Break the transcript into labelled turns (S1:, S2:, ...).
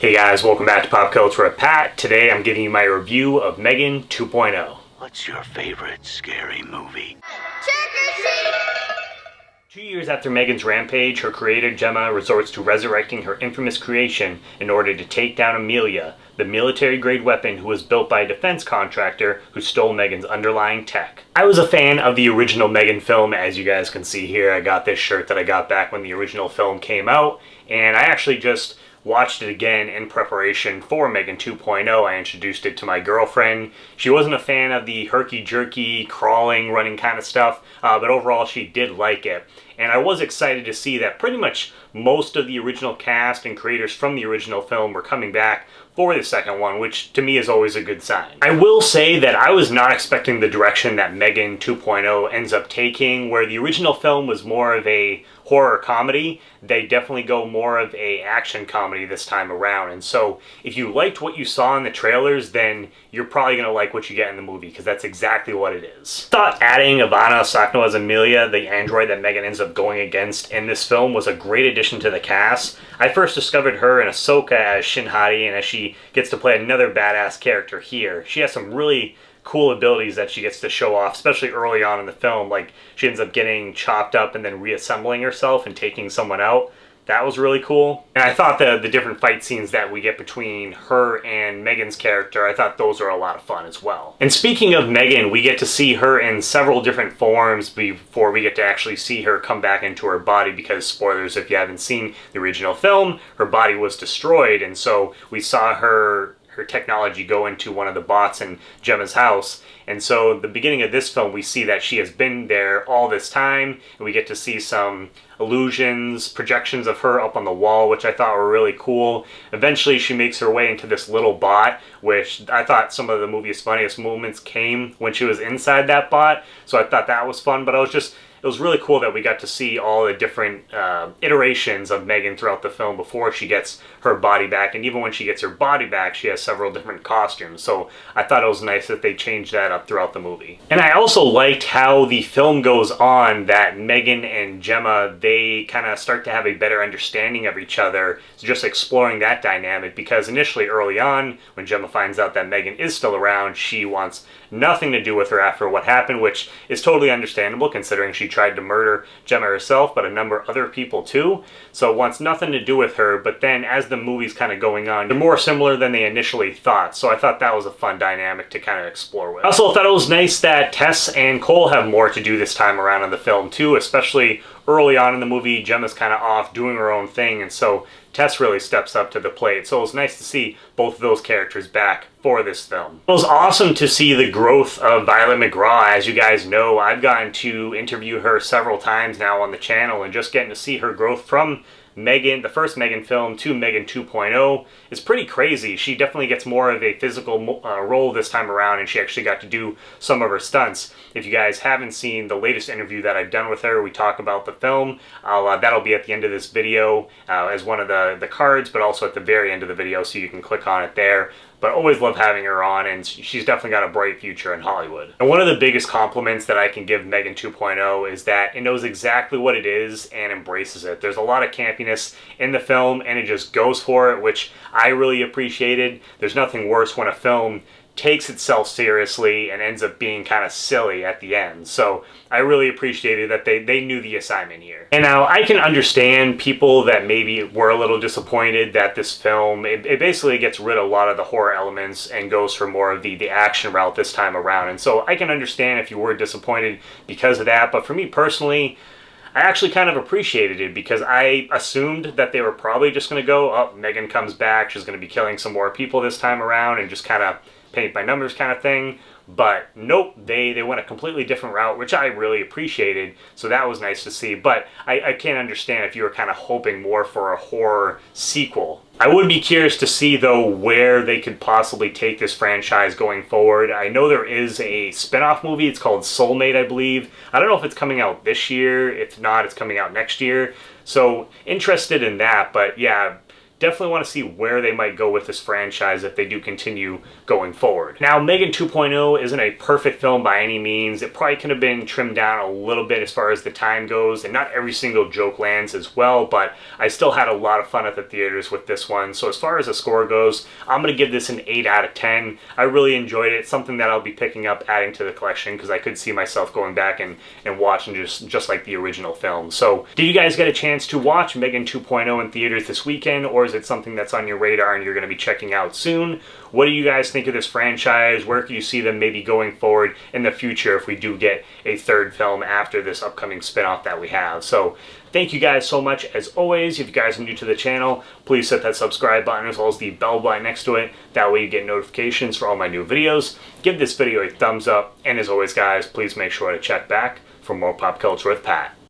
S1: Hey guys, welcome back to Pop Culture with Pat. Today I'm giving you my review of M3GAN 2.0.
S2: What's your favorite scary movie?
S3: Trick or treat!
S1: 2 years after M3GAN's rampage, her creator Gemma resorts to resurrecting her infamous creation in order to take down Amelia, the military-grade weapon who was built by a defense contractor who stole M3GAN's underlying tech. I was a fan of the original M3GAN film, as you guys can see here. I got this shirt that I got back when the original film came out, and I actually just watched it again in preparation for M3GAN 2.0. I introduced it to my girlfriend. She wasn't a fan of the herky-jerky, crawling, running kind of stuff, but overall she did like it. And I was excited to see that pretty much most of the original cast and creators from the original film were coming back for the second one, which to me is always a good sign. I will say that I was not expecting the direction that M3GAN 2.0 ends up taking, where the original film was more of a horror comedy. They definitely go more of a action comedy this time around. And so if you liked what you saw in the trailers, then you're probably going to like what you get in the movie, because that's exactly what it is. I thought adding Ivanna Sakhno as Amelia, the android that M3GAN ends up going against in this film, was a great addition to the cast. I first discovered her in Ahsoka as Shinhati, and as she gets to play another badass character here. She has some really cool abilities that she gets to show off, especially early on in the film. Like, she ends up getting chopped up and then reassembling herself and taking someone out. That was really cool. And I thought the different fight scenes that we get between her and M3GAN's character, I thought those are a lot of fun as well. And speaking of M3GAN, we get to see her in several different forms before we get to actually see her come back into her body, because, spoilers if you haven't seen the original film, her body was destroyed, and so we saw her technology go into one of the bots in Gemma's house. And so at the beginning of this film, we see that she has been there all this time, and we get to see some illusions, projections of her up on the wall, which I thought were really cool. Eventually she makes her way into this little bot, which I thought some of the movie's funniest moments came when she was inside that bot, so I thought that was fun. But it was really cool that we got to see all the different iterations of M3GAN throughout the film before she gets her body back. And even when she gets her body back, she has several different costumes. So I thought it was nice that they changed that up throughout the movie. And I also liked how the film goes on, that M3GAN and Gemma, they kind of start to have a better understanding of each other. So just exploring that dynamic, because initially early on, when Gemma finds out that M3GAN is still around, she wants nothing to do with her after what happened, which is totally understandable considering she tried to murder Gemma herself, but a number of other people too. So wants nothing to do with her. But then as the movie's kind of going on, they're more similar than they initially thought. So I thought that was a fun dynamic to kind of explore with. I also thought it was nice that Tess and Cole have more to do this time around in the film too, especially early on in the movie. Gemma's kind of off doing her own thing, and so Tess really steps up to the plate. So it was nice to see both of those characters back for this film. It was awesome to see the growth of Violet McGraw. As you guys know, I've gotten to interview her several times now on the channel, and just getting to see her growth from M3GAN, the first M3GAN film, to M3GAN 2.0 is pretty crazy. She definitely gets more of a physical role this time around, and she actually got to do some of her stunts. If you guys haven't seen the latest interview that I've done with her, we talk about the film. That'll be at the end of this video as one of the cards, but also at the very end of the video, so you can click on it there. But always love having her on, and she's definitely got a bright future in Hollywood. And one of the biggest compliments that I can give M3GAN 2.0 is that it knows exactly what it is and embraces it. There's a lot of campiness in the film, and it just goes for it, which I really appreciated. There's nothing worse when a film takes itself seriously and ends up being kind of silly at the end. So I really appreciated that they knew the assignment here. And now I can understand people that maybe were a little disappointed that this film, it basically gets rid of a lot of the horror elements and goes for more of the action route this time around. And so I can understand if you were disappointed because of that. But for me personally, I actually kind of appreciated it, because I assumed that they were probably just going to go, oh, M3GAN comes back, she's going to be killing some more people this time around, and just kind of paint by numbers kind of thing. But nope, they went a completely different route, which I really appreciated, so that was nice to see. But I can't understand if you were kind of hoping more for a horror sequel. I would be curious to see, though, where they could possibly take this franchise going forward. I know there is a spin-off movie, it's called Soulmate, I believe. I don't know if it's coming out this year. If not, it's coming out next year. So interested in that, but yeah, definitely want to see where they might go with this franchise if they do continue going forward. Now, M3GAN 2.0 isn't a perfect film by any means. It probably could have been trimmed down a little bit as far as the time goes, and not every single joke lands as well, but I still had a lot of fun at the theaters with this one. So as far as the score goes, I'm going to give this an 8 out of 10. I really enjoyed it. It's something that I'll be picking up, adding to the collection, because I could see myself going back and watching just like the original film. So did you guys get a chance to watch M3GAN 2.0 in theaters this weekend, or is it something that's on your radar and you're going to be checking out soon? What do you guys think of this franchise? Where can you see them maybe going forward in the future if we do get a third film after this upcoming spin-off that we have? So thank you guys so much. As always, if you guys are new to the channel, please hit that subscribe button as well as the bell button next to it. That way you get notifications for all my new videos. Give this video a thumbs up, and as always guys, please make sure to check back for more Pop Culture with Pat.